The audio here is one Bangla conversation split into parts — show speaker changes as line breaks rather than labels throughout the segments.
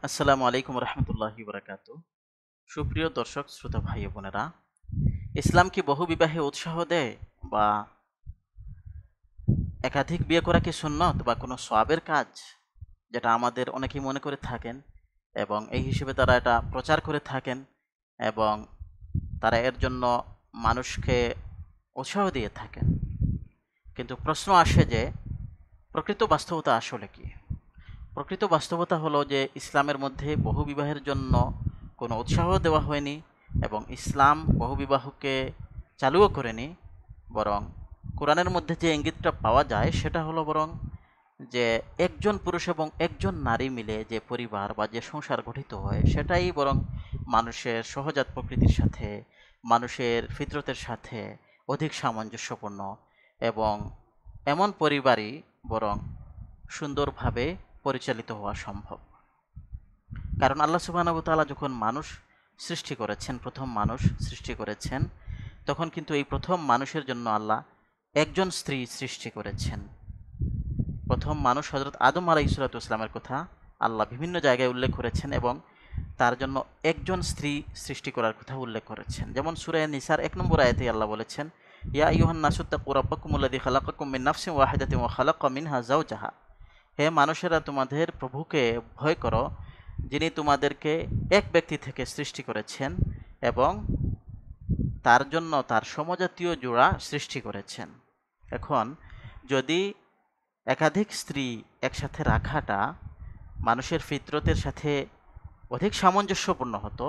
আসসালামু আলাইকুম রহমতুল্লাহি বারাকাতু। সুপ্রিয় দর্শক শ্রোতা ভাই ও বোনেরা, ইসলাম কি বহু বিবাহে উৎসাহ দেয় বা একাধিক বিয়ে করা কি সুন্নত বা কোনো সওয়াবের কাজ, যেটা আমাদের অনেকেই মনে করে থাকেন এবং এই হিসেবে তারা এটা প্রচার করে থাকেন এবং তারা এর জন্য মানুষকে উৎসাহ দিয়ে থাকেন। কিন্তু প্রশ্ন আসে যে প্রকৃত বাস্তবতা আসলে কি? প্রকৃত বাস্তবতা হলো যে ইসলামের মধ্যে বহুবিবাহের জন্য কোনো উৎসাহ দেওয়া হয়নি এবং ইসলাম বহুবিবাহকে চালুও করেনি। বরং কোরআনের মধ্যে যে ইঙ্গিতটা পাওয়া যায় সেটা হলো বরং যে একজন পুরুষ এবং একজন নারী মিলে যে পরিবার বা যে সংসার গঠিত হয় সেটাই বরং মানুষের সহজাত প্রকৃতির সাথে, মানুষের ফিতরতের সাথে অধিক সামঞ্জস্যপূর্ণ এবং এমন পরিবারই বরং সুন্দরভাবে পরিচালিত হওয়া সম্ভব। কারণ আল্লাহ সুবহানাহু ওয়া তাআলা যখন মানুষ সৃষ্টি করেছেন, প্রথম মানুষ সৃষ্টি করেছেন, তখন কিন্তু এই প্রথম মানুষের জন্য আল্লাহ একজন স্ত্রী সৃষ্টি করেছেন। প্রথম মানুষ হযরত আদম আলাইহিসসালাতু ওয়াসসালামের কথা আল্লাহ বিভিন্ন জায়গায় উল্লেখ করেছেন এবং তার জন্য একজন স্ত্রী সৃষ্টি করার কথা উল্লেখ করেছেন। যেমন সূরা নিসার ১ নম্বর আয়াতে আল্লাহ বলেছেন, ইয়া আইয়ুহান নাসু তাকু রাব্বাকুমুল্লাযী খালাকাকুম মিন নাফসিন ওয়াহিদাতিন ওয়া খালাকা মিনহা যাওজাহা। হে মানুষেরা, তোমাদের প্রভুকে ভয় করো, যিনি তোমাদেরকে এক ব্যক্তি থেকে সৃষ্টি করেছেন এবং তার জন্য তার সমজাতীয় জোড়া সৃষ্টি করেছেন। এখন যদি একাধিক স্ত্রী একসাথে রাখাটা মানুষের ফিতরতের সাথে অধিক সামঞ্জস্যপূর্ণ হতো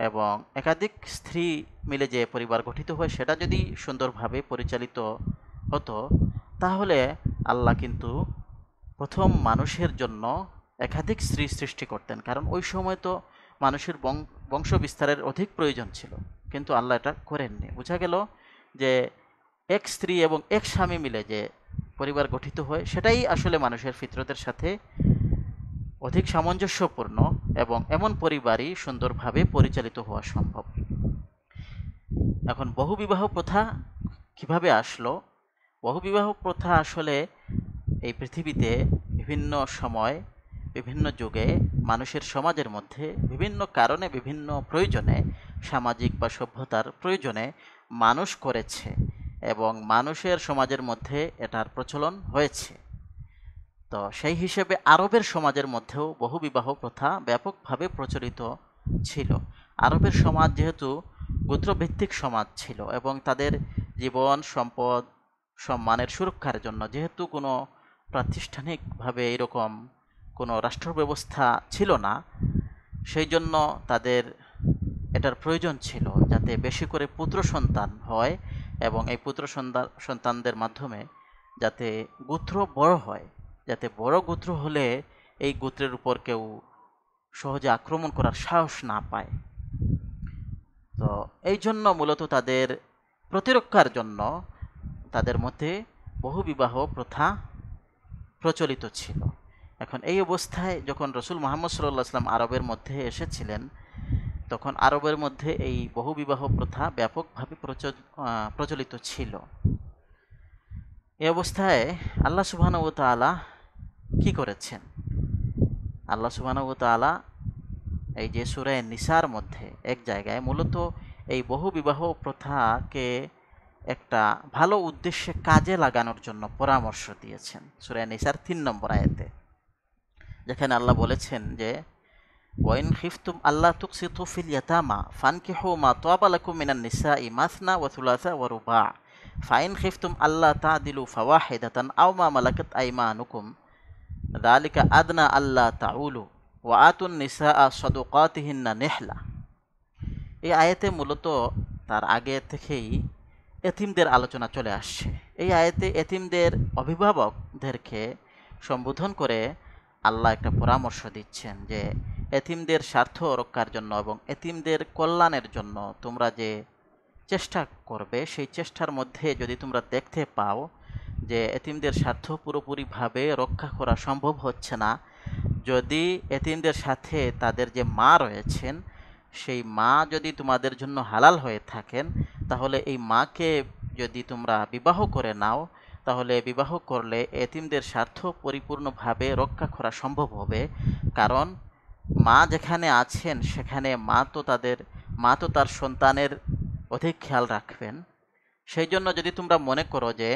এবং একাধিক স্ত্রী মিলে যে পরিবার গঠিত হয় সেটা যদি সুন্দরভাবে পরিচালিত হতো, তাহলে আল্লাহ কিন্তু প্রথম মানুষের জন্য একাধিক স্ত্রী সৃষ্টি করতেন। কারণ ওই সময় তো মানুষের বংশ বিস্তারের অধিক প্রয়োজন ছিল, কিন্তু আল্লাহ এটা করেননি। বোঝা গেল যে এক স্ত্রী এবং এক স্বামী মিলে যে পরিবার গঠিত হয় সেটাই আসলে মানুষের ফিতরতের সাথে অধিক সামঞ্জস্যপূর্ণ এবং এমন পরিবারই সুন্দরভাবে পরিচালিত হওয়া সম্ভব। এখন বহুবিবাহ প্রথা কিভাবে আসলো? বহুবিবাহ প্রথা আসলে এই পৃথিবীতে বিভিন্ন সময়, বিভিন্ন যুগে মানুষের সমাজের মধ্যে বিভিন্ন কারণে, বিভিন্ন প্রয়োজনে, সামাজিক বা সভ্যতার প্রয়োজনে মানুষ করেছে এবং মানুষের সমাজের মধ্যে এটার প্রচলন হয়েছে। তো সেই হিসেবে আরবের সমাজের মধ্যেও বহুবিবাহ প্রথা ব্যাপকভাবে প্রচলিত ছিল। আরবের সমাজ যেহেতু গোত্রভিত্তিক সমাজ ছিল এবং তাদের জীবন, সম্পদ, সম্মানের সুরক্ষার জন্য যেহেতু কোনো প্রাতিষ্ঠানিকভাবে এরকম কোনো রাষ্ট্র ব্যবস্থা ছিল না, সেই জন্য তাদের এটার প্রয়োজন ছিল যাতে বেশি করে পুত্র সন্তান হয় এবং এই পুত্র সন্তানদের মাধ্যমে যাতে গোত্র বড় হয়, যাতে বড় গোত্র হলে এই গোত্রের উপর কেউ সহজে আক্রমণ করার সাহস না পায়। তো এই জন্য মূলত তাদের প্রতিরক্ষার জন্য তাদের মধ্যে বহুবিবাহ প্রথা প্রচলিত ছিল। এখন এই অবস্থায় যখন রসুল মুহাম্মদ সাল্লাল্লাহু আলাইহি ওয়াসাল্লাম আরবের মধ্যে এসেছিলেন, তখন আরবের মধ্যে এই বহুবিবাহ প্রথা ব্যাপকভাবে প্রচলিত ছিল। এই অবস্থায় আল্লাহ সুবহানাহু ওয়া তাআলা কি করেছেন? আল্লাহ সুবহানাহু ওয়া তাআলা এই যে সূরা নিসার মধ্যে এক জায়গায় মূলত এই বহুবিবাহ প্রথাকে একটা ভালো উদ্দেশ্যে কাজে লাগানোর জন্য পরামর্শ দিয়েছেন। সূরা নিসার ৩ নম্বর আয়াতে, যেখানে আল্লাহ বলেছেন যে ওয়াইন খিফতুম আল্লাহ তুকসিতু ফিল ইয়াতামা ফানকিহু মা তাবা লাকুম মিনান নিসাই মাসনা ওয়া থুলাসা ওয়া রুবা ফাইন খিফতুম আল্লাহ তা'দিলু ফাওয়াহিদাতান আও মা মালাকাত আইমানুকুম যালিকা আদনা আল্লাহ তাউলু ওয়া আতুন নিসাআ সাদুকাতিহিন্না নিহলা। এই আয়াতে মূলত তার আগে থেকেই এতিমদের আলোচনা চলে আসছে। এই আয়াতে এতিমদের অভিভাবকদেরকে সম্বোধন করে আল্লাহ একটা পরামর্শ দিচ্ছেন যে এতিমদের স্বার্থ রক্ষার জন্য এবং এতিমদের কল্যাণের জন্য তোমরা যে চেষ্টা করবে, সেই চেষ্টার মধ্যে যদি তোমরা দেখতে পাও যে এতিমদের স্বার্থ পুরোপুরিভাবে রক্ষা করা সম্ভব হচ্ছে না, যদি এতিমদের সাথে তাদের যে মা রয়েছেন সেই মা যদি তোমাদের জন্য হালাল হয়ে থাকেন, তাহলে এই মাকে যদি তোমরা বিবাহ করে নাও, তাহলে বিবাহ করলে এতিমদের স্বার্থ পরিপূর্ণভাবে রক্ষা করা সম্ভব হবে। কারণ মা যেখানে আছেন সেখানে মা তো তার সন্তানের অধিক খেয়াল রাখবেন। সেই জন্য যদি তোমরা মনে করো যে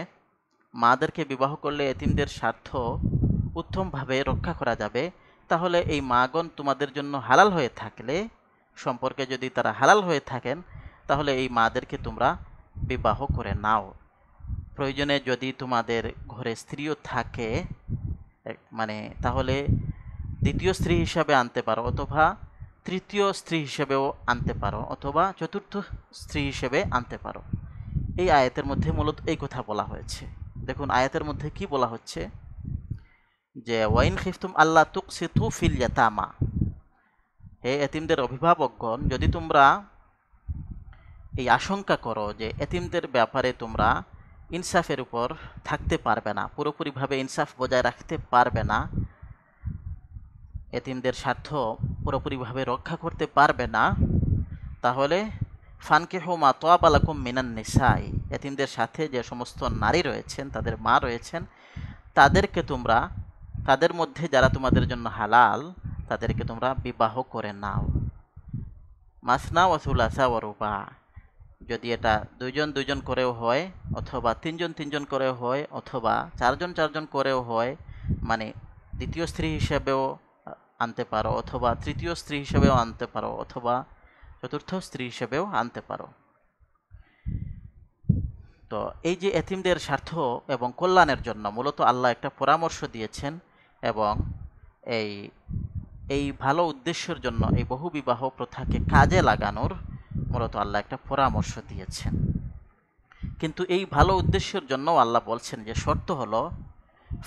মাদেরকে বিবাহ করলে এতিমদের স্বার্থ উত্তমভাবে রক্ষা করা যাবে, তাহলে এই মাগণ তোমাদের জন্য হালাল হয়ে থাকলে, সম্পর্কে যদি তারা হালাল হয়ে থাকেন, তাহলে এই মাদেরকে তোমরা বিবাহ করে নাও। প্রয়োজনে যদি তোমাদের ঘরে স্ত্রীও থাকে, মানে তাহলে দ্বিতীয় স্ত্রী হিসাবে আনতে পারো, অথবা তৃতীয় স্ত্রী হিসেবেও আনতে পারো, অথবা চতুর্থ স্ত্রী হিসেবে আনতে পারো। এই আয়াতের মধ্যে মূলত এই কথা বলা হয়েছে। দেখুন আয়াতের মধ্যে কি বলা হচ্ছে, যে ওয়াইন খিফতুম আল্লাহ তুকসিতু ফিল ইয়াতামা, হে এতিমদের অভিভাবকগণ, যদি তোমরা এই আশঙ্কা করো যে এতিমদের ব্যাপারে তোমরা ইনসাফের উপর থাকতে পারবে না, পুরোপুরিভাবে ইনসাফ বজায় রাখতে পারবে না, এতিমদের স্বার্থ পুরোপুরিভাবে রক্ষা করতে পারবে না, তাহলে ফানকিহু মা তাবা লাকুম মিনান নিসাই, এতিমদের সাথে যে সমস্ত নারী রয়েছেন, তাদের মা রয়েছেন, তাদেরকে তোমরা, তাদের মধ্যে যারা তোমাদের জন্য হালাল, তাদেরকে তোমরা বিবাহ করে নাও। মাসনা ওয়া সুলাসা ওয়া রুবা, যদি এটা দুইজন দুইজন করেও হয়, অথবা তিনজন তিনজন করেও হয়, অথবা চারজন চারজন করেও হয়, মানে দ্বিতীয় স্ত্রী হিসেবেও আনতে পারো, অথবা তৃতীয় স্ত্রী হিসেবেও আনতে পারো, অথবা চতুর্থ স্ত্রী হিসেবেও আনতে পারো। তো এই যে এতিমদের স্বার্থ এবং কল্যাণের জন্য মূলত আল্লাহ একটা পরামর্শ দিয়েছেন, এবং এই এই ভালো উদ্দেশ্যের জন্য এই বহুবিবাহ প্রথাকে কাজে লাগানোর মূলত আল্লাহ একটা পরামর্শ দিয়েছেন। কিন্তু এই ভালো উদ্দেশ্যের জন্য আল্লাহ বলছেন যে শর্ত হলো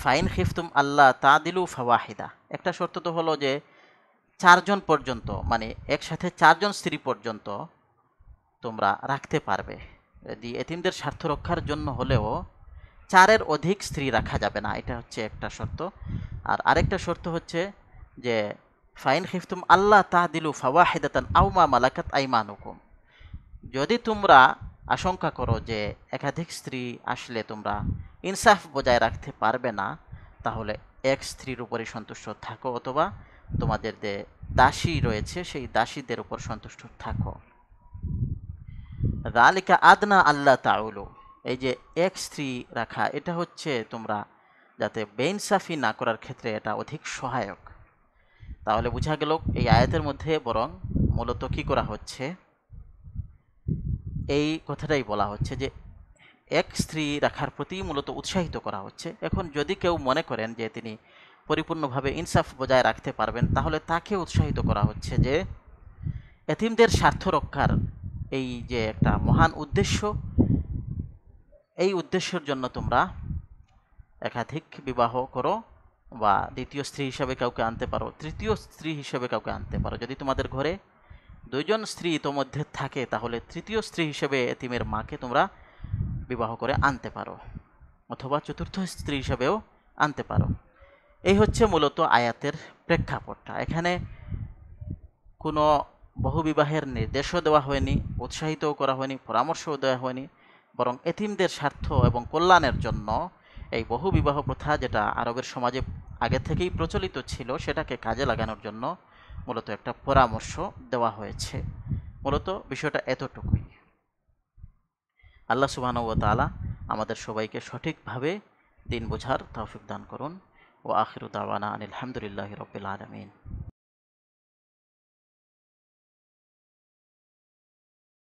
ফাইন খিফতুম আল্লাহ তাদিলু ফাওয়াহিদা, একটা শর্ত তো হলো যে চারজন পর্যন্ত, মানে একসাথে চারজন স্ত্রী পর্যন্ত তোমরা রাখতে পারবে। যদি এতিমদের স্বার্থ রক্ষার জন্য হলেও চারের অধিক স্ত্রী রাখা যাবে না, এটা হচ্ছে একটা শর্ত। আর আরেকটা শর্ত হচ্ছে যে ফাইন খিফতুম আল্লাহ তাদিলু ফাওয়াহিদাতান আও মা মালাকাত আইমানুকুম, যদি তোমরা আশঙ্কা করো যে একাধিক স্ত্রী আসলে তোমরা ইনসাফ বজায় রাখতে পারবে না, তাহলে এক স্ত্রীর উপরে সন্তুষ্ট থাকো, অথবা তোমাদের যে দাসী রয়েছে সেই দাসীদের উপর সন্তুষ্ট থাকো। যালিকা আদনা আল্লাহ তাউলু, এই যে এক স্ত্রী রাখা, এটা হচ্ছে তোমরা যাতে বেইনসাফি না করার ক্ষেত্রে এটা অধিক সহায়ক। তাহলে বোঝা গেল এই আয়াতের মধ্যে বরং মূলত কি করা হচ্ছে, এই কথাটাই বলা হচ্ছে যে এক স্ত্রী রাখার প্রতি মূলত উৎসাহিত করা হচ্ছে। এখন যদি কেউ মনে করেন যে তিনি পরিপূর্ণভাবে ইনসাফ বজায় রাখতে পারবেন, তাহলে তাকে উৎসাহিত করা হচ্ছে যে এতিমদের স্বার্থ রক্ষার এই যে একটা মহান উদ্দেশ্য, এই উদ্দেশ্যের জন্য তোমরা একাধিক বিবাহ করো, বা দ্বিতীয় স্ত্রী হিসেবে কাউকে আনতে পারো, তৃতীয় স্ত্রী হিসেবে কাউকে আনতে পারো। যদি তোমাদের ঘরে দুইজন স্ত্রী ইতোমধ্যে থাকে, তাহলে তৃতীয় স্ত্রী হিসেবে এতিমের মাকে তোমরা বিবাহ করে আনতে পারো, অথবা চতুর্থ স্ত্রী হিসেবেও আনতে পারো। এই হচ্ছে মূলত আয়াতের প্রেক্ষাপটটা। এখানে কোনো বহুবিবাহের নির্দেশও দেওয়া হয়নি, উৎসাহিতও করা হয়নি, পরামর্শও দেওয়া হয়নি, বরং এতিমদের স্বার্থ এবং কল্যাণের জন্য এই বহুবিবাহ প্রথা, যেটা আরবের সমাজে আগে থেকেই প্রচলিত ছিল, সেটাকে কাজে লাগানোর জন্য মূলত একটা পরামর্শ দেওয়া হয়েছে। মূলত বিষয়টা এতটুকুই। আল্লাহ সুবহানাহু ওয়া তাআলা আমাদের সবাইকে সঠিকভাবে দিন বোঝার তৌফিক দান করুন। ও আখিরু দাওয়ানা আনিল হামদুলিল্লাহি রাব্বিল আলামিন।